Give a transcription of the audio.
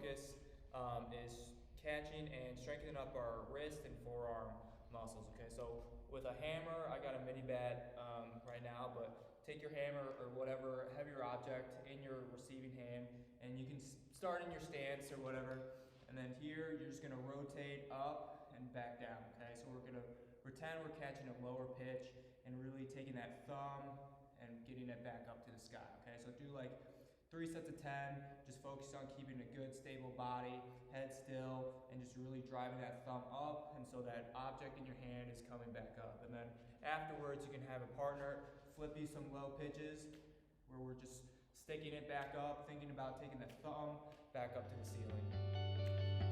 focus is catching and strengthening up our wrist and forearm muscles. Okay, so with a hammer, I got a mini bat right now, but take your hammer or whatever heavier object in your receiving hand, and you can start in your stance or whatever. And then here, you're just gonna rotate up and back down. Okay, so we're gonna pretend we're catching a lower pitch and really taking that thumb and getting it back up to the sky. Okay, so do like 3 sets of 10, just focus on keeping a good stable body, head still, and just really driving that thumb up, and so that object in your hand is coming back up. And then afterwards, you can have a partner flip you some low pitches where we're just sticking it back up, thinking about taking the thumb back up to the ceiling.